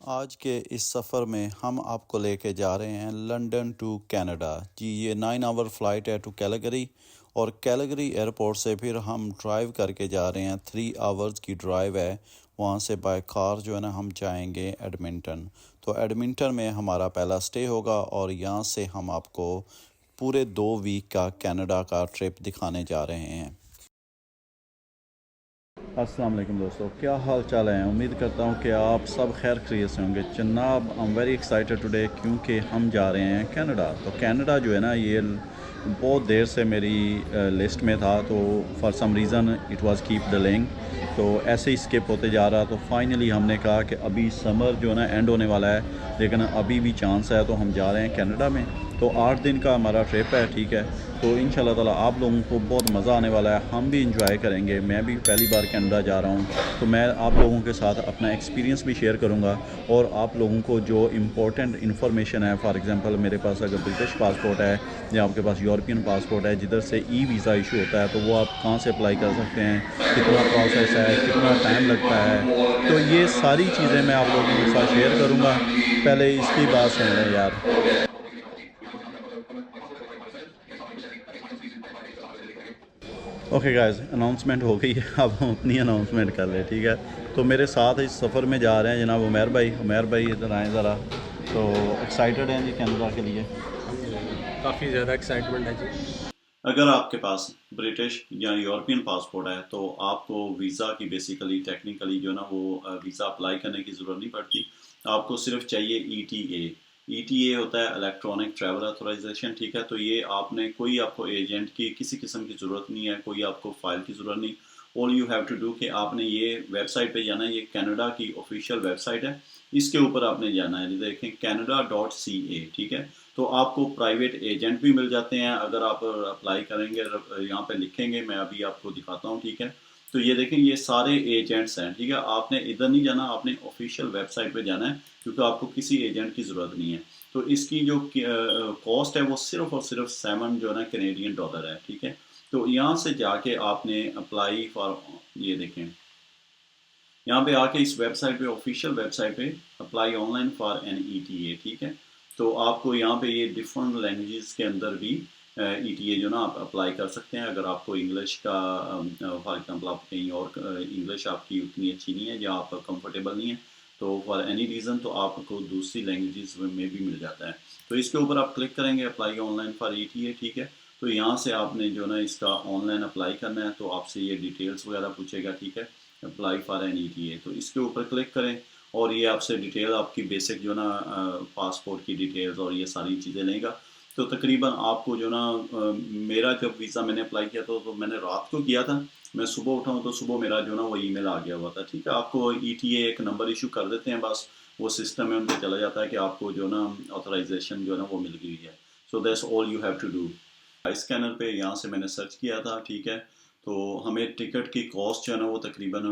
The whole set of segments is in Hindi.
आज के इस सफ़र में हम आपको लेके जा रहे हैं लंदन टू कनाडा। जी, ये 9 आवर फ़्लाइट है टू कैलगरी, और कैलगरी एयरपोर्ट से फिर हम ड्राइव करके जा रहे हैं। 3 आवर्स की ड्राइव है। वहाँ से बाय कार जो है ना हम जाएंगे एडमिंटन। तो एडमिंटन में हमारा पहला स्टे होगा, और यहाँ से हम आपको पूरे 2 वीक का कनाडा का ट्रिप दिखाने जा रहे हैं। अस्सलाम वालेकुम दोस्तों, क्या हाल चाल है। उम्मीद करता हूँ कि आप सब खैर खैरियत से होंगे। जनाब, I am very excited today, क्योंकि हम जा रहे हैं कनाडा। तो कनाडा जो है ना, ये बहुत देर से मेरी लिस्ट में था, तो for some reason it was keep delaying, तो ऐसे ही स्किप होते जा रहा। तो फाइनली हमने कहा कि अभी समर जो है ना एंड होने वाला है, लेकिन अभी भी चांस है, तो हम जा रहे हैं कनाडा में। तो 8 दिन का हमारा ट्रिप है, ठीक है। तो इंशाल्लाह ताला आप लोगों को बहुत मज़ा आने वाला है, हम भी इंजॉय करेंगे। मैं भी पहली बार कनाडा जा रहा हूँ, तो मैं आप लोगों के साथ अपना एक्सपीरियंस भी शेयर करूँगा, और आप लोगों को जो इम्पोर्टेंट इन्फॉर्मेशन है, फॉर एग्ज़ाम्पल मेरे पास अगर ब्रिटिश पासपोर्ट है या आपके पास यूरोपियन पासपोर्ट है, जिधर से ई वीज़ा इशू होता है, तो वो आप कहाँ से अप्लाई कर सकते हैं, कितना प्रोसेस है, कितना टाइम लगता है, तो ये सारी चीज़ें मैं आप लोगों के साथ शेयर करूँगा। पहले इसकी बात सुन लें यार। ओके गाइस, अनाउंसमेंट हो गई है। अब हम अपनी अनाउंसमेंट कर ले, ठीक है। तो मेरे साथ इस सफ़र में जा रहे हैं जनाब उमैर भाई इधर आएँ ज़रा। तो एक्साइटेड हैं जी कनाडा के लिए? काफ़ी ज़्यादा एक्साइटमेंट है जी। अगर आपके पास ब्रिटिश या यूरोपियन पासपोर्ट है, तो आपको वीज़ा की बेसिकली टेक्निकली जो ना वो वीज़ा अप्लाई करने की ज़रूरत नहीं पड़ती। आपको सिर्फ चाहिए ETA। ETA होता है इलेक्ट्रॉनिक ट्रैवल अथोराइजेशन, ठीक है। तो ये आपने कोई आपको एजेंट की किसी किस्म की ज़रूरत नहीं है, कोई आपको फ़ाइल की ज़रूरत नहीं। All you have to do कि आपने ये वेबसाइट पे जाना है, ये कनाडा की ऑफिशियल वेबसाइट है, इसके ऊपर आपने जाना है। देखें canada.ca, ठीक है। तो आपको प्राइवेट एजेंट भी मिल जाते हैं अगर आप अप्लाई करेंगे। यहाँ पे लिखेंगे, मैं अभी आपको दिखाता हूँ, ठीक है। तो ये देखें, ये सारे एजेंट्स हैं, ठीक है। आपने इधर नहीं जाना, आपने ऑफिशियल वेबसाइट पे जाना है, क्योंकि आपको किसी एजेंट की ज़रूरत नहीं है। तो इसकी जो कॉस्ट है वो सिर्फ और सिर्फ 7 जो है ना कैनेडियन डॉलर है, ठीक है। तो यहाँ से जाके आपने अप्लाई फॉर, ये देखें यहाँ पे आके इस वेबसाइट पे, ऑफिशियल वेबसाइट पे, apply online for an ETA, ठीक है। तो आपको यहाँ पे ये डिफरेंट लैंग्वेजेस के अंदर भी ETA जो ना आप अप्लाई कर सकते हैं। अगर आपको इंग्लिश का फॉर एग्जांपल आप कहीं और इंग्लिश आपकी उतनी अच्छी नहीं है या आप कंफर्टेबल नहीं है, तो फॉर एनी रीज़न तो आपको दूसरी लैंग्वेजेस में भी मिल जाता है। तो इसके ऊपर आप क्लिक करेंगे, अप्लाई ऑनलाइन फॉर ETA, ठीक है। तो यहाँ से आपने जो ना इसका ऑनलाइन अप्लाई करना है, तो आपसे ये डिटेल्स वगैरह पूछेगा, ठीक है। अप्लाई फॉर एन ETA, तो इसके ऊपर क्लिक करें, और ये आपसे डिटेल आपकी बेसिक जो ना पासपोर्ट की डिटेल्स और ये सारी चीज़ें लेगा। तो तकरीबन आपको जो ना मेरा जब वीज़ा मैंने अप्लाई किया तो मैंने रात को किया था। मैं सुबह उठा हूँ तो सुबह मेरा जो ना वो ईमेल आ गया हुआ था, ठीक है। आपको ETA एक नंबर इशू कर देते हैं, बस वो सिस्टम में उनके चला जाता है कि आपको जो ना ऑथराइजेशन जो है ना वो मिल गई है। So that's all you have to do. Scanner पे यहाँ से मैंने सर्च किया था, ठीक है। तो हमें टिकट की कॉस्ट जो है ना वो तकरीबन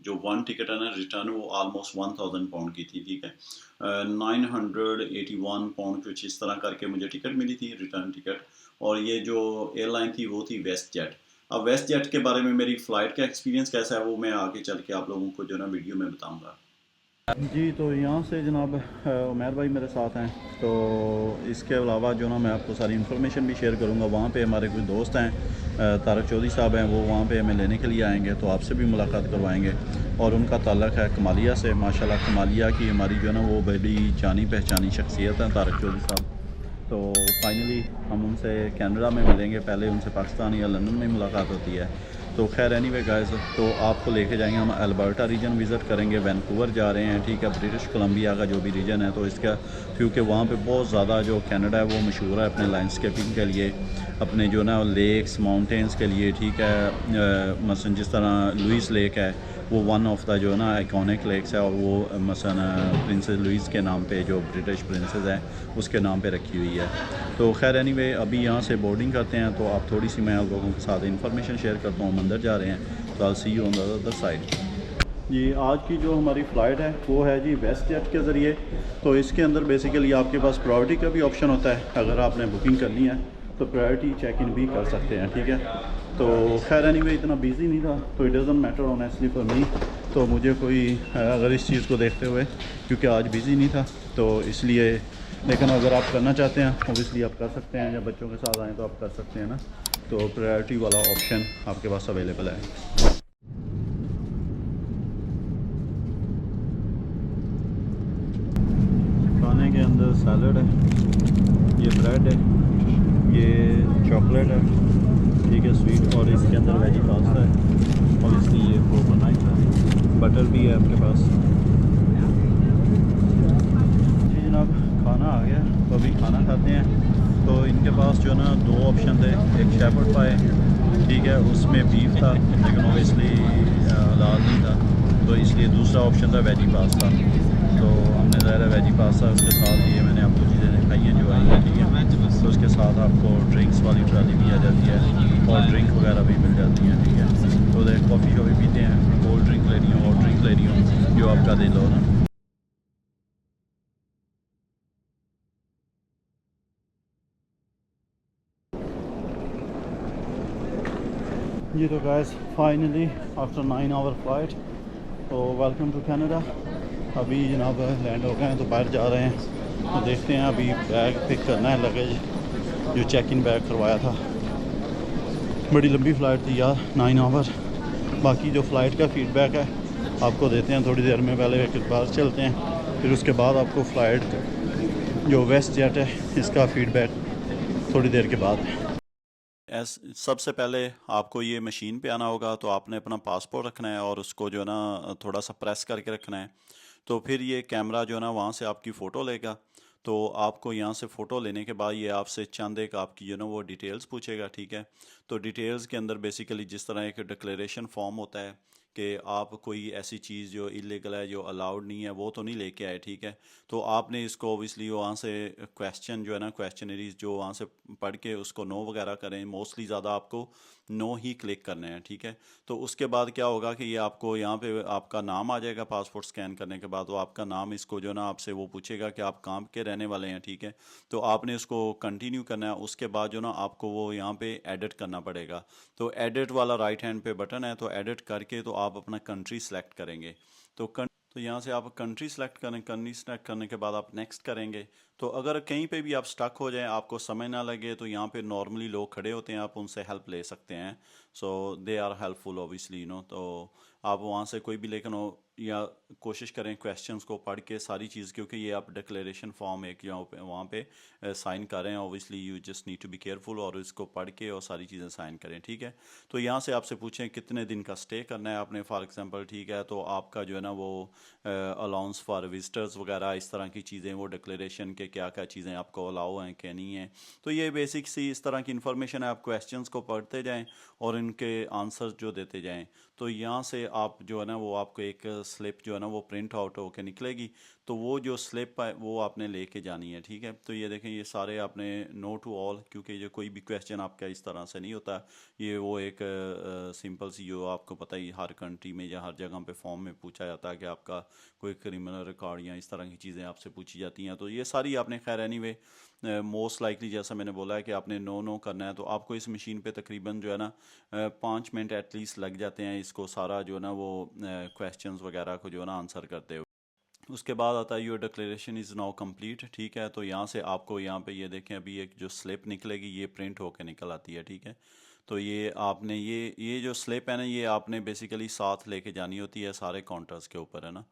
जो 1 टिकट है ना रिटर्न, वो ऑलमोस्ट 1000 पाउंड की थी, ठीक है। 981 पाउंड कुछ इस तरह करके मुझे टिकट मिली थी, रिटर्न टिकट। और ये जो एयरलाइन थी वो थी वेस्ट जेट। अब वेस्ट जेट के बारे में मेरी फ़्लाइट का एक्सपीरियंस कैसा है, वो मैं आगे चल के आप लोगों को जो ना वीडियो में बताऊँगा जी। तो यहाँ से जनाब उमैर भाई मेरे साथ हैं। तो इसके अलावा जो ना मैं आपको सारी इन्फॉर्मेशन भी शेयर करूँगा। वहाँ पे हमारे कुछ दोस्त हैं, तारक चौधरी साहब हैं, वो वहाँ पे हमें लेने के लिए आएंगे, तो आपसे भी मुलाकात करवाएंगे। और उनका ताल्लुक़ है कमालिया से। माशाल्लाह कमालिया की हमारी जो है ना वो बड़ी जानी पहचानी शख्सियत है तारक चौधरी साहब। तो फाइनली हम उनसे कनाडा में मिलेंगे, पहले उनसे पाकिस्तान या लंदन में मुलाकात होती है। तो खैर एनीवे गाइस, तो आपको लेके जाएंगे हम अल्बर्टा रीजन विज़िट करेंगे। वैंकूवर जा रहे हैं, ठीक है, ब्रिटिश कोलंबिया का जो भी रीजन है। तो इसका क्योंकि वहाँ पे बहुत ज़्यादा जो कनाडा है वो मशहूर है अपने लैंडस्केपिंग के लिए, अपने जो ना लेक्स माउंटेन्स के लिए, ठीक है। मसलन जिस तरह लुइस लेक है, वो वन ऑफ द जो है ना आइकॉनिक लेक्स है, और वो मसलन प्रिंसेस लुइस के नाम पे, जो ब्रिटिश प्रिंसेस है उसके नाम पे रखी हुई है। तो खैर एनीवे, अभी यहाँ से बोर्डिंग करते हैं, तो आप थोड़ी सी मैं आप लोगों के साथ इन्फॉर्मेशन शेयर करता हूँ। हम अंदर जा रहे हैं, तो I see you on the other side. जी, आज की जो हमारी फ़्लाइट है वो है जी वेस्ट जेट के ज़रिए। तो इसके अंदर बेसिकली आपके पास प्रायोरिटी का भी ऑप्शन होता है। अगर आपने बुकिंग करनी है तो प्रायोरिटी चेक इन भी कर सकते हैं, ठीक है। तो खैर एनीवे, इतना बिजी नहीं था, तो it doesn't matter honestly for me. तो मुझे कोई अगर इस चीज़ को देखते हुए, क्योंकि आज बिज़ी नहीं था तो इसलिए, लेकिन अगर आप करना चाहते हैं ओबियसली आप कर सकते हैं, या बच्चों के साथ आएँ तो आप कर सकते हैं ना, तो प्रायोरिटी वाला ऑप्शन आपके पास अवेलेबल है। खाने के अंदर सैलड है, ये ब्रेड है, ये चॉकलेट है, ठीक है, स्वीट, और इसके अंदर वेजी पास्ता है, ऑब्वियसली ये कोकोनट है, बटर भी है आपके पास। जी जनाब, खाना आ गया, तो अभी खाना खाते हैं। तो इनके पास जो है ना 2 ऑप्शन थे, एक शेपर्ड पाए, ठीक है, उसमें बीफ था लेकिन ऑब्वियसली लाल नहीं था, तो इसलिए दूसरा ऑप्शन था वेजी पास्ता। तो हमने ज़ाहिर है वेजी पास्ता, उसके साथ ये मैंने आपको चीज़ें दिखाई हैं जो आई हैं, ठीक है, तो उसके साथ आपको ड्रिंक्स वाली ट्राली भी आ जाती है और ड्रिंक वगैरह भी मिल जाती हैं, ठीक है। तो देख कॉफ़ी शॉफ़ी पीते हैं, कोल्ड ड्रिंक ले रही हूँ, हॉट ड्रिंक ले रही हूँ, जो आपका दिल हो ना। ये तो guys finally after 9 hour flight, तो वेलकम टू कनाडा। अभी जनाब लैंड हो गए हैं, तो बाहर जा रहे हैं, तो देखते हैं। अभी बैग पिक करना है, लगेज जो चेक इन बैग करवाया था। बड़ी लंबी फ़्लाइट थी यार, 9 आवर। बाकी जो फ़्लाइट का फ़ीडबैक है आपको देते हैं थोड़ी देर में, पहले एक बार चलते हैं, फिर उसके बाद आपको फ़्लाइट जो वेस्ट जेट है इसका फ़ीडबैक थोड़ी देर के बाद। सबसे पहले आपको ये मशीन पे आना होगा, तो आपने अपना पासपोर्ट रखना है और उसको जो है ना थोड़ा सा प्रेस करके रखना है। तो फिर ये कैमरा जो है ना वहाँ से आपकी फ़ोटो लेगा। तो आपको यहाँ से फ़ोटो लेने के बाद ये आपसे चंद एक आपकी जो ना वो डिटेल्स पूछेगा, ठीक है। तो डिटेल्स के अंदर बेसिकली जिस तरह एक डिक्लेरेशन फॉर्म होता है कि आप कोई ऐसी चीज़ जो इलीगल है, जो अलाउड नहीं है, वो तो नहीं लेके आए, ठीक है। तो आपने इसको ओबियसली वहाँ से क्वेश्चन जो है ना, क्वेश्चनरीज जो वहाँ से पढ़ के उसको नो वगैरह करें। मोस्टली ज़्यादा आपको नो ही क्लिक करने हैं, ठीक है। तो उसके बाद क्या होगा कि ये आपको यहाँ पे आपका नाम आ जाएगा पासपोर्ट स्कैन करने के बाद। तो आपका नाम, इसको जो ना आपसे वो पूछेगा कि आप कहाँ के रहने वाले हैं, ठीक है। तो आपने उसको कंटिन्यू करना है। उसके बाद जो ना आपको वो यहाँ पे एडिट करना पड़ेगा। तो एडिट वाला राइट हैंड पे बटन है, तो एडिट करके तो आप अपना कंट्री सेलेक्ट करेंगे। तो यहाँ से आप कंट्री सेलेक्ट करें, कंट्री सेलेक्ट करने के बाद आप नेक्स्ट करेंगे। तो अगर कहीं पे भी आप स्टक हो जाएं, आपको समय ना लगे, तो यहाँ पे नॉर्मली लोग खड़े होते हैं, आप उनसे हेल्प ले सकते हैं। सो दे आर हेल्पफुल ऑब्वियसली, तो आप वहाँ से कोई भी, लेकिन या कोशिश करें क्वेश्चंस को पढ़ के सारी चीज़, क्योंकि ये आप डिक्लेरेशन फॉर्म एक वहाँ पे साइन कर रहे हैं। Obviously you just need to be careful और इसको पढ़ के और सारी चीज़ें साइन करें, ठीक है। तो यहाँ से आपसे पूछें कितने दिन का स्टे करना है आपने, फॉर एग्जांपल, ठीक है। तो आपका जो है ना वो अलाउंस फॉर विजिटर्स वगैरह इस तरह की चीज़ें, वो डिक्लेरेशन के क्या क्या चीज़ें आपको अलाउ हैं क्या नहीं है। तो ये बेसिक सी इस तरह की इन्फॉर्मेशन है। आप क्वेश्चंस को पढ़ते जाएँ और इनके आंसर जो देते जाएँ। तो यहाँ से आप जो है ना वो आपको एक स्लिप जो है ना वो प्रिंट आउट होकर निकलेगी। तो वो जो स्लिप है वो आपने लेके जानी है, ठीक है। तो ये देखें, ये सारे आपने नो टू ऑल, क्योंकि ये कोई भी क्वेश्चन आपका इस तरह से नहीं होता। ये वो एक सिंपल सी, जो आपको पता ही हर कंट्री में या हर जगह पे फॉर्म में पूछा जाता है कि आपका कोई क्रिमिनल रिकॉर्ड या इस तरह की चीज़ें आपसे पूछी जाती हैं। तो ये सारी आपने खैर एनीवे मोस्ट लाइकली, जैसा मैंने बोला है कि आपने नो करना है। तो आपको इस मशीन पे तकरीबन जो है ना 5 मिनट एटलीस्ट लग जाते हैं इसको सारा जो है ना वो क्वेश्चंस वगैरह को जो है ना आंसर करते हुए। उसके बाद आता है your declaration is now complete, ठीक है। तो यहाँ से आपको यहाँ पे ये देखें, अभी एक जो स्लिप निकलेगी ये प्रिंट होकर निकल आती है, ठीक है। तो ये आपने ये जो स्लिप है ना, ये आपने बेसिकली साथ लेके जानी होती है सारे काउंटर्स के ऊपर, है ना।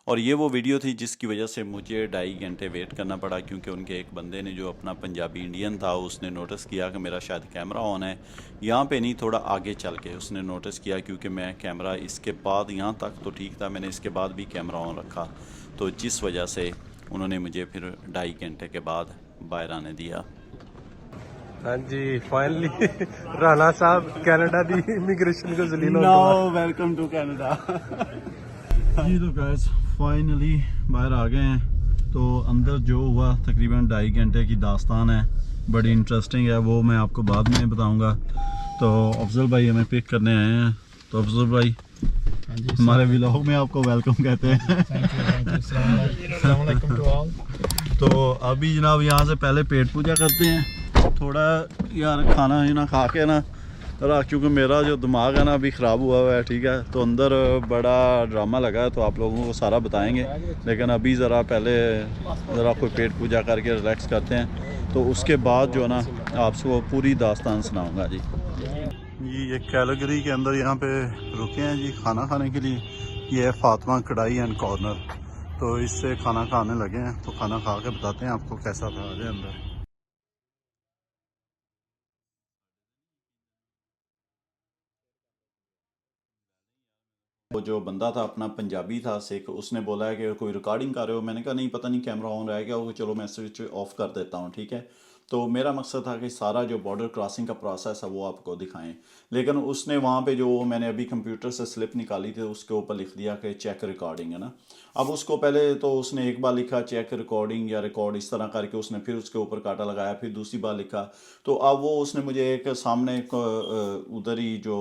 और ये वो वीडियो थी जिसकी वजह से मुझे 2.5 घंटे वेट करना पड़ा, क्योंकि उनके एक बंदे ने जो अपना पंजाबी इंडियन था, उसने नोटिस किया कि मेरा शायद कैमरा ऑन है। यहाँ पे नहीं, थोड़ा आगे चल के उसने नोटिस किया, क्योंकि मैं कैमरा इसके बाद यहाँ तक तो ठीक था, मैंने इसके बाद भी कैमरा ऑन रखा, तो जिस वजह से उन्होंने मुझे फिर 2.5 घंटे के बाद बाहर आने दिया। हाँ जी, फाइनली राणा साहब कनाडा दी इमिग्रेशन को जलील हो नाउ वेलकम टू कनाडा। जी तो गाइस फाइनली बाहर आ गए हैं। तो अंदर जो हुआ तकरीबन 2.5 घंटे की दास्तान है, बड़ी इंटरेस्टिंग है, वो मैं आपको बाद में बताऊंगा। तो अफजल भाई हमें पिक करने आए हैं। तो अफजल भाई हमारे व्लॉग में आपको वेलकम कहते हैं। तो अभी जनाब यहाँ से पहले पेट पूजा करते हैं, थोड़ा यार खाना ना खा के ना क्योंकि मेरा जो दिमाग है ना अभी ख़राब हुआ हुआ है, ठीक है, तो अंदर बड़ा ड्रामा लगा है, तो आप लोगों को सारा बताएंगे, लेकिन अभी ज़रा पहले ज़रा कोई पेट पूजा करके रिलैक्स करते हैं, तो उसके बाद जो है ना आपको पूरी दास्तान सुनाऊंगा जी। ये कैलगरी के अंदर यहाँ पे रुके हैं जी खाना खाने के लिए। ये है फातिमा कढ़ाई एंड कॉर्नर, तो इससे खाना खाने लगे हैं, तो खाना खा के बताते हैं आपको कैसा था आज अंदर। वो जो बंदा था अपना पंजाबी था सिख, उसने बोला है कि कोई रिकॉर्डिंग कर रहे हो। मैंने कहा नहीं, पता नहीं कैमरा ऑन रह गया होगा, चलो मैं स्विच ऑफ कर देता हूँ, ठीक है। तो मेरा मकसद था कि सारा जो बॉर्डर क्रॉसिंग का प्रोसेस है वो आपको दिखाएं, लेकिन उसने वहाँ पे जो मैंने अभी कंप्यूटर से स्लिप निकाली थी उसके ऊपर लिख दिया कि चेक रिकॉर्डिंग है ना। अब उसको पहले तो उसने एक बार लिखा चेक रिकॉर्डिंग या रिकॉर्ड इस तरह करके, उसने फिर उसके ऊपर कांटा लगाया, फिर दूसरी बार लिखा। तो अब वो उसने मुझे एक सामने एक उधर ही जो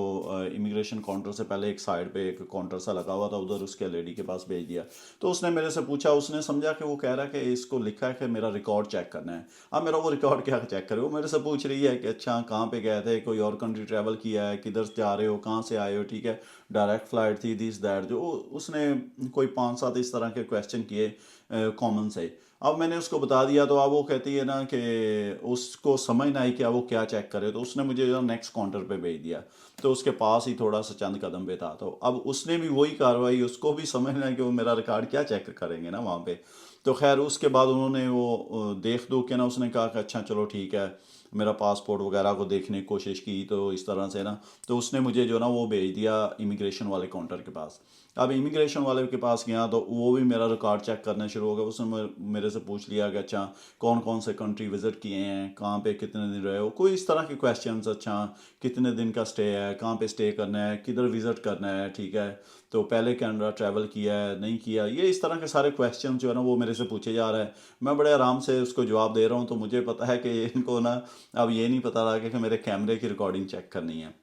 इमिग्रेशन काउंटर से पहले एक साइड पे एक काउंटर सा लगा हुआ था, उधर उसके लेडी के पास भेज दिया। तो उसने मेरे से पूछा, उसने समझा कि वो कह रहा है कि इसको लिखा है कि मेरा रिकॉर्ड चेक करना है। अब मेरा वो रिकॉर्ड क्या चेक करे, वो मेरे से पूछ रही है कि अच्छा कहाँ पे गए थे, कोई और कंट्री ट्रैवल किया है, किधर जा रहे हो, कहाँ से आए हो, ठीक है, डायरेक्ट फ्लाइट थी, दिस दैट, जो उसने कोई 5-7 इस तरह के क्वेश्चन किए कॉमन से। अब मैंने उसको बता दिया, तो अब वो कहती है ना कि उसको समझ ना आई कि अब वो क्या चेक करे, तो उसने मुझे जो नेक्स्ट काउंटर पे भेज दिया, तो उसके पास ही थोड़ा सा चंद कदम पे था। तो अब उसने भी वही कार्रवाई, उसको भी समझना है कि वो मेरा रिकॉर्ड क्या चेक करेंगे ना वहाँ पे। तो खैर उसके बाद उन्होंने वो देख दो के ना, उसने कहा कि अच्छा चलो ठीक है, मेरा पासपोर्ट वगैरह को देखने की कोशिश की, तो इस तरह से ना, तो उसने मुझे जो ना वो भेज दिया इमिग्रेशन वाले काउंटर के पास। अब इमिग्रेशन वाले के पास गया तो वो भी मेरा रिकॉर्ड चेक करना शुरू हो गया। उसने मेरे से पूछ लिया कि अच्छा कौन कौन से कंट्री विज़िट किए हैं, कहाँ पे कितने दिन रहे हो, कोई इस तरह के क्वेश्चंस। अच्छा कितने दिन का स्टे है, कहाँ पे स्टे करना है, किधर विज़िट करना है, ठीक है, तो पहले कनाडा ट्रैवल किया है नहीं किया, ये इस तरह के सारे क्वेश्चन जो है ना वो मेरे से पूछे जा रहा है। मैं बड़े आराम से उसको जवाब दे रहा हूँ, तो मुझे पता है कि इनको ना अब ये नहीं पता रहा कि मेरे कैमरे की रिकॉर्डिंग चेक करनी है।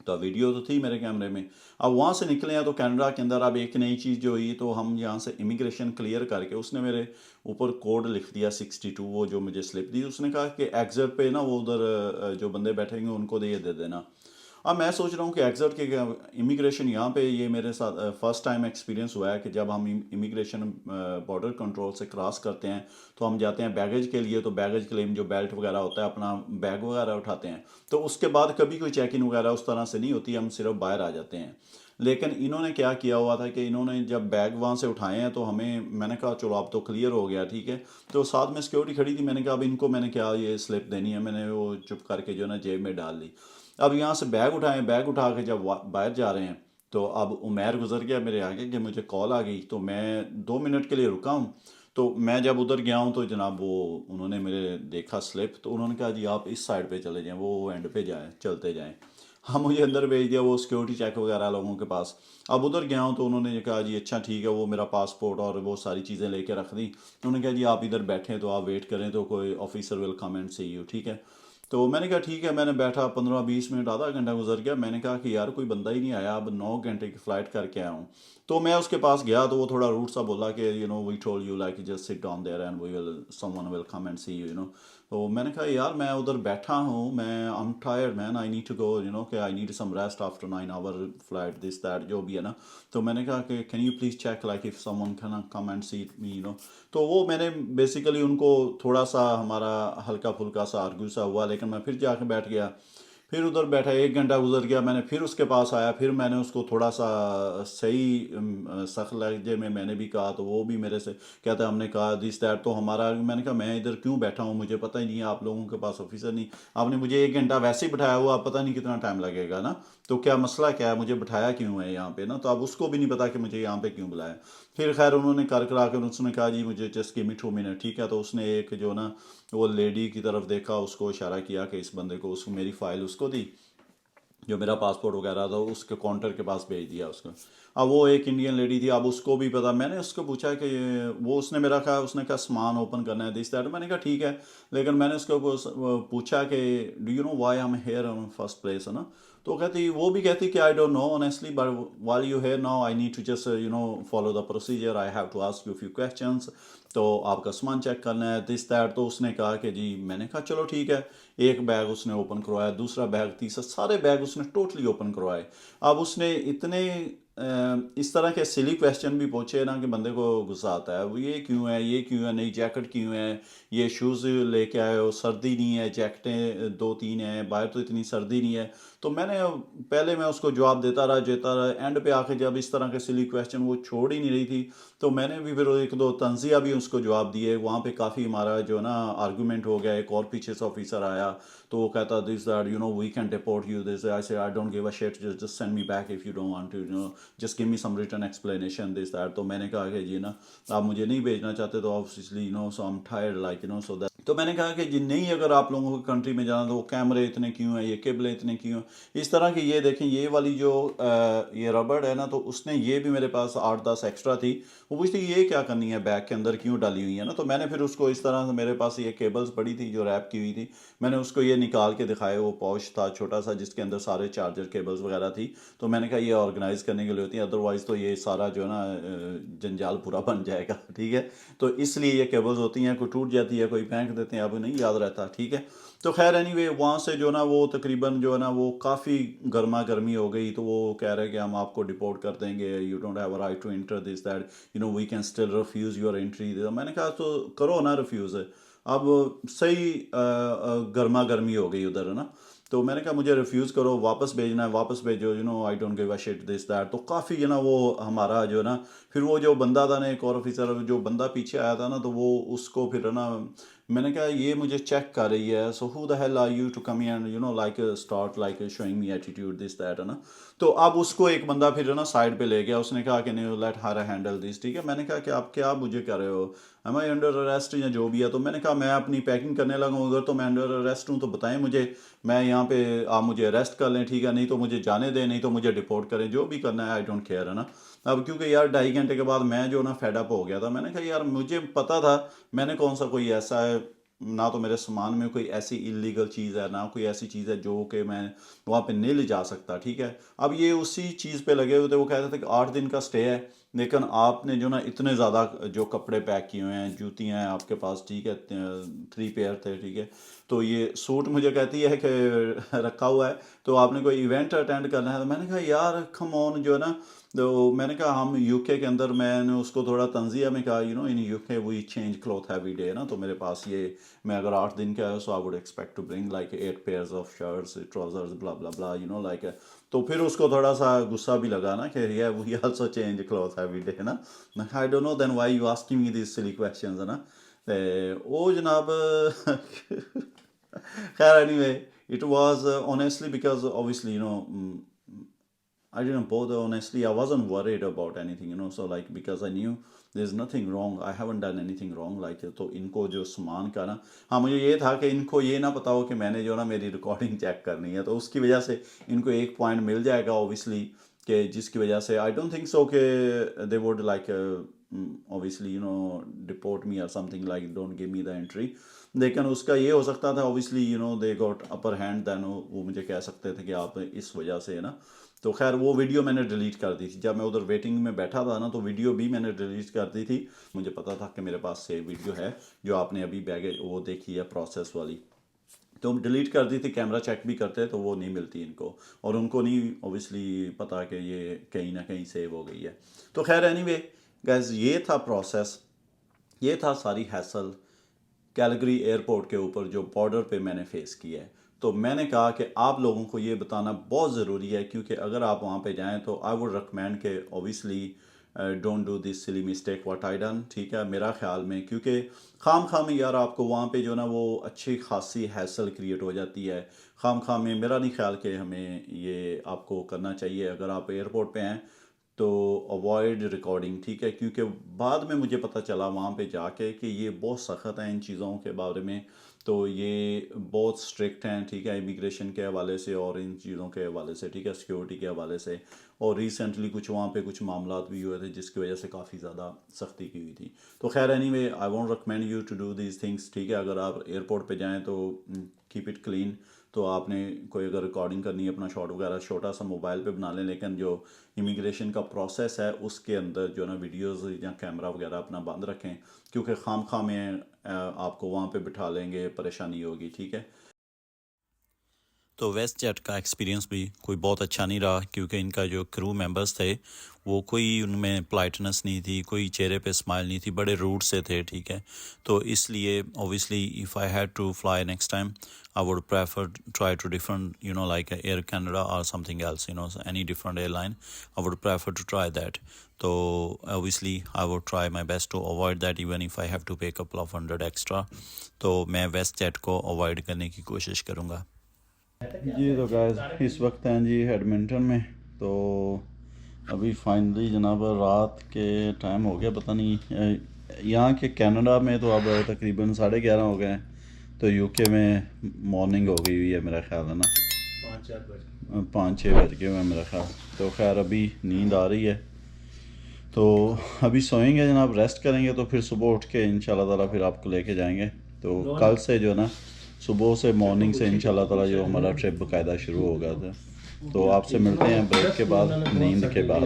तो वीडियो तो थी मेरे कैमरे में। अब वहाँ से निकले हैं तो कनाडा के अंदर अब एक नई चीज़ जो हुई, तो हम यहाँ से इमिग्रेशन क्लियर करके उसने मेरे ऊपर कोड लिख दिया 62, वो जो मुझे स्लिप दी, उसने कहा कि एग्जिट पे ना वो उधर जो बंदे बैठेंगे उनको दे देना। अब मैं सोच रहा हूँ कि एग्जिट के इमिग्रेशन यहाँ पे ये मेरे साथ फर्स्ट टाइम एक्सपीरियंस हुआ है कि जब हम इमिग्रेशन बॉर्डर कंट्रोल से क्रॉस करते हैं, तो हम जाते हैं बैगेज के लिए, तो बैगेज क्लेम जो बेल्ट वगैरह होता है अपना बैग वगैरह उठाते हैं, तो उसके बाद कभी कोई चेक इन वगैरह उस तरह से नहीं होती, हम सिर्फ बाहर आ जाते हैं। लेकिन इन्होंने क्या किया हुआ था कि इन्होंने जब बैग वहाँ से उठाए हैं तो हमें, मैंने कहा चलो अब तो क्लियर हो गया, ठीक है, तो साथ में सिक्योरिटी खड़ी थी, मैंने कहा अब इनको मैंने क्या ये स्लिप देनी है, मैंने वो चुप करके जो है ना जेब में डाल ली। अब यहाँ से बैग उठाएं, बैग उठा के जब बाहर जा रहे हैं, तो अब उमैर गुजर गया मेरे आगे कि मुझे कॉल आ गई, तो मैं 2 मिनट के लिए रुका हूँ। तो मैं जब उधर गया हूँ तो जनाब वो उन्होंने मेरे देखा स्लिप, तो उन्होंने कहा जी आप इस साइड पे चले जाएं, वो एंड पे जाएं, चलते जाएं। हाँ मुझे अंदर भेज दिया वो सिक्योरिटी चेक वगैरह लोगों के पास। अब उधर गया हूँ तो उन्होंने ये कहा जी अच्छा ठीक है, वो मेरा पासपोर्ट और वो सारी चीज़ें लेके रख दी। उन्होंने कहा जी आप इधर बैठें, तो आप वेट करें, तो कोई officer will come and see you, ठीक है। तो मैंने कहा ठीक है, मैंने बैठा, 15-20 मिनट आधा घंटा गुजर गया, मैंने कहा कि यार कोई बंदा ही नहीं आया, अब 9 घंटे की फ़्लाइट करके आया हूँ। तो मैं उसके पास गया, तो वो थोड़ा रूट सा बोला कि you know we told you like just sit down there and we will someone will come and see you, you know. तो मैंने कहा यार मैं उधर बैठा हूँ, मैं I am tired man, I need to go, you know कि I need some rest after 9 hour flight, this that जो भी है ना। तो मैंने कहा कि can you please check like if someone can come and see me, you know. तो वो मैंने बेसिकली उनको थोड़ा सा हमारा हल्का फुल्का सा आर्ग्यू सा हुआ, लेकिन मैं फिर जाके बैठ गया। फिर उधर बैठा, 1 घंटा गुजर गया, मैंने फिर उसके पास आया, फिर मैंने उसको थोड़ा सा सही सख्त लहजे में मैंने भी कहा, तो वो भी मेरे से कहता है हमने कहा दिस दैट, तो हमारा, मैंने कहा मैं इधर क्यों बैठा हूँ, मुझे पता ही नहीं है, आप लोगों के पास ऑफिसर नहीं, आपने मुझे 1 घंटा वैसे ही बिठाया हुआ, पता नहीं कितना टाइम लगेगा ना, तो क्या मसला क्या है, मुझे बिठाया क्यों है यहाँ पे ना। तो अब उसको भी नहीं पता कि मुझे यहाँ पे क्यों बुलाया। फिर खैर उन्होंने कर करा कर उसने कहा जी मुझे जस्ट गिव मी 2 मिनट, ठीक है। तो उसने एक जो ना वो लेडी की तरफ देखा, उसको इशारा किया कि इस बंदे को, उसको मेरी फ़ाइल उसको दी, जो मेरा पासपोर्ट वगैरह था, उसके काउंटर के पास भेज दिया उसको। अब वो एक इंडियन लेडी थी, अब उसको भी पता, मैंने उसको पूछा कि वो, उसने मेरा कहा, उसने कहा सामान ओपन करना है दिस दैट, मैंने कहा ठीक है। लेकिन मैंने उसको पूछा कि do you know why I am here in first place, है ना। तो वो भी कहती कि I don't know honestly, but while you here now I need to just follow the procedure, I have to ask you few questions, तो आपका सामान चेक करना है दिस दैट। तो उसने कहा कि जी, मैंने कहा चलो ठीक है। एक बैग उसने ओपन करवाया, दूसरा बैग, तीसरा, सारे बैग उसने टोटली ओपन करवाए। अब उसने इतने इस तरह के सिली क्वेश्चन भी पूछे ना कि बंदे को गुस्सा आता है। वो ये क्यों है, ये क्यों है, नई जैकेट क्यों है, ये शूज़ लेके आए हो, सर्दी नहीं है, जैकेटें दो तीन हैं, बाहर तो इतनी सर्दी नहीं है। तो पहले मैं उसको जवाब देता रहा, एंड पे आके जब इस तरह के सिली क्वेश्चन वो छोड़ ही नहीं रही थी, तो मैंने भी फिर एक दो तंजिया भी उसको जवाब दिए। वहाँ पे काफ़ी हमारा जो ना आर्गूमेंट हो गया। एक और पीछे से ऑफिसर आया, तो वो कहता this that we can deport you, this I say I don't give a shit, just send me back if you don't want to, just give me some written explanation this that. तो मैंने कहा कि जी ना, आप मुझे नहीं भेजना चाहते तो obviously so I am tired like so that. तो मैंने कहा कि जी नहीं, अगर आप लोगों को कंट्री में जाना तो वो कैमरे इतने क्यों हैं, ये केबलें इतने क्यों हैं, इस तरह की। ये देखें, ये वाली जो ये रबड़ है ना, तो उसने ये भी मेरे पास 8-10 एक्स्ट्रा थी। वो पूछती ये क्या करनी है, बैग के अंदर क्यों डाली हुई है ना। तो मैंने फिर उसको इस तरह से, मेरे पास ये केबल्स पड़ी थी जो रैप की हुई थी, मैंने उसको ये निकाल के दिखाए। वो पॉच था छोटा सा जिसके अंदर सारे चार्जर केबल्स वगैरह थी। तो मैंने कहा ये ऑर्गेनाइज करने के लिए होती है, अदरवाइज़ तो ये सारा जो है ना जंजाल पूरा बन जाएगा, ठीक है। तो इसलिए ये केबल्स होती हैं, कोई टूट जाती है, कोई फेंक देते हैं, अब नहीं याद रहता, ठीक है। तो खैर एनीवे, वहाँ से जो ना वो तकरीबन जो है ना वो काफ़ी गर्मा गर्मी हो गई। तो वो कह रहे हैं कि हम आपको डिपोर्ट कर देंगे, you don't have a right to enter this that, we can still refuse your entry. मैंने कहा तो करो ना रिफ्यूज़। अब सही गर्मा गर्मी हो गई उधर, है ना। तो मैंने कहा मुझे रिफ्यूज़ करो, वापस भेजना है, वापस भेजो, आई don't give a shit this that. तो काफ़ी वो हमारा जो है ना, फिर वो जो बंदा था ना, एक और ऑफिसर, जो बंदा पीछे आया था ना, तो वो उसको फिर ना, मैंने कहा ये मुझे चेक कर रही है, so who the hell are you to come and like start like showing me attitude this that, है ना। तो अब उसको एक बंदा फिर ना साइड पे ले गया, उसने कहा कि नहीं, लेट हर हैंडल दिस, ठीक है। मैंने कहा कि आप क्या मुझे कर रहे हो, एम आई अंडर अरेस्ट या जो भी है। तो मैंने कहा मैं अपनी पैकिंग करने लगा हूँ, अगर तो मैं अंडर अरेस्ट हूँ तो बताएं मुझे, मैं यहाँ पे, आप मुझे अरेस्ट कर लें, ठीक है, नहीं तो मुझे जाने दें, नहीं तो मुझे डिपोर्ट करें, जो भी करना है, आई डोंट केयर, है ना। अब क्योंकि यार 2.5 घंटे के बाद मैं जो ना फेडअप हो गया था, मैंने कहा यार मुझे पता था, मैंने कौन सा कोई ऐसा है, ना तो मेरे सामान में कोई ऐसी इलीगल चीज़ है, ना कोई ऐसी चीज़ है जो कि मैं वहाँ पे नहीं ले जा सकता, ठीक है। अब ये उसी चीज़ पे लगे हुए थे। वो कहते थे कि 8 दिन का स्टे है, लेकिन आपने जो ना इतने ज़्यादा जो कपड़े पैक किए हुए हैं, जूतियाँ हैं आपके पास, ठीक है, 3 पेयर थे, ठीक है। तो ये सूट मुझे कहती है कि रखा हुआ है, तो आपने कोई इवेंट अटेंड करना है। तो मैंने कहा यार कम ऑन, जो है ना। तो मैंने कहा हम यूके के अंदर, मैंने उसको थोड़ा तंजिया में कहा, in UK we change cloth every day, ना। तो मेरे पास ये, मैं अगर 8 दिन का है, so I would expect to bring like 8 pairs of shirts, trousers, blah blah blah, like. तो फिर उसको थोड़ा सा गुस्सा भी लगा ना कि yeah we also change cloth every day, है ना। I don't know then why you asking me this silly questions, है ना। ते ओ जनाब खैर anyway, it was honestly because obviously I didn't bother, honestly. I wasn't worried about anything, so like because I knew there's nothing wrong. I haven't done anything wrong, like तो इनको जो सामान का ना, हाँ, मुझे ये था कि इनको ये ना पता हो कि मैंने जो ना मेरी रिकॉर्डिंग चेक करनी है, तो उसकी वजह से इनको एक पॉइंट मिल जाएगा ऑब्वियसली, कि जिसकी वजह से आई डोंट थिंक सो कि they would like obviously deport me और something like don't give me the entry. लेकिन उसका ये हो सकता था obviously, they got upper hand, then वो मुझे कह सकते थे कि आप इस वजह से, है ना। तो खैर वो वीडियो मैंने डिलीट कर दी थी, जब मैं उधर वेटिंग में बैठा था ना, तो वीडियो भी मैंने डिलीट कर दी थी। मुझे पता था कि मेरे पास सेव वीडियो है, जो आपने अभी बैगेज वो देखी है प्रोसेस वाली, तो डिलीट कर दी थी। कैमरा चेक भी करते तो वो नहीं मिलती इनको, और उनको नहीं ऑब्वियसली पता कि ये कहीं ना कहीं सेव हो गई है। तो खैर एनीवे गाइस, ये था प्रोसेस, ये था सारी हैसल कैलगरी एयरपोर्ट के ऊपर जो बॉर्डर पे मैंने फेस किया है। तो मैंने कहा कि आप लोगों को ये बताना बहुत ज़रूरी है, क्योंकि अगर आप वहाँ पे जाएं तो आई वुड रिकमेंड के obviously don't do this silly mistake what I done, ठीक है, मेरा ख्याल में। क्योंकि खाम में यार आपको वहाँ पे जो ना वो अच्छी खासी हैसल क्रिएट हो जाती है। खाम में मेरा नहीं ख्याल कि हमें ये आपको करना चाहिए अगर आप एयरपोर्ट पे हैं, तो अवॉइड रिकॉर्डिंग, ठीक है। क्योंकि बाद में मुझे पता चला वहाँ पे जाके कि ये बहुत सख्त हैं इन चीज़ों के बारे में, तो ये बहुत स्ट्रिक्ट हैं, ठीक है, इमिग्रेशन के हवाले से और इन चीज़ों के हवाले से, ठीक है, सिक्योरिटी के हवाले से। और रिसेंटली कुछ वहाँ पे कुछ मामला भी हुए थे जिसकी वजह से काफ़ी ज़्यादा सख्ती की हुई थी। तो खैर anyway, I won't recommend you to do these things, ठीक है। अगर आप एयरपोर्ट पे जाएँ तो कीप इट क्लीन, तो आपने कोई अगर रिकॉर्डिंग करनी है अपना शॉट वगैरह छोटा सा मोबाइल पे बना लें, लेकिन जो इमिग्रेशन का प्रोसेस है उसके अंदर जो ना वीडियोस या कैमरा वगैरह अपना बंद रखें, क्योंकि खाम में आपको वहाँ पे बिठा लेंगे, परेशानी होगी, ठीक है। तो वेस्ट जेट का एक्सपीरियंस भी कोई बहुत अच्छा नहीं रहा, क्योंकि इनका जो क्रू मेंबर्स थे वो कोई उनमें पोलाइटनेस नहीं थी, कोई चेहरे पे स्माइल नहीं थी, बड़े रूड से थे, ठीक है। तो इसलिए obviously if I had to fly next time I would prefer try to different like Air Canada और something else, any different airline I would prefer to try that. तो obviously I would try my best to avoid that even if I have to pay couple of 100 extra. तो मैं वेस्ट जेट को अवॉइड करने की कोशिश करूँगा जी। तो गाइस इस वक्त हैं जी एडमिंटन में। तो अभी फाइनली जनाब रात के टाइम हो गया, पता नहीं यहाँ के कनाडा में तो अब तकरीबन 11:30 हो गए हैं, तो यूके में मॉर्निंग हो गई हुई है मेरा ख्याल है ना, 5-6 बज गए हैं मेरा ख्याल। तो खैर अभी नींद आ रही है, तो अभी सोएंगे जनाब, रेस्ट करेंगे, तो फिर सुबह उठ के इंशाल्लाह ताला फिर आपको लेके जाएंगे। तो कल से जो ना सुबह से मॉर्निंग से इंशाल्लाह ताला जो हमारा ट्रिप बाकायदा शुरू होगा था। तो आपसे मिलते हैं ब्रेक के बाद, नींद के बाद।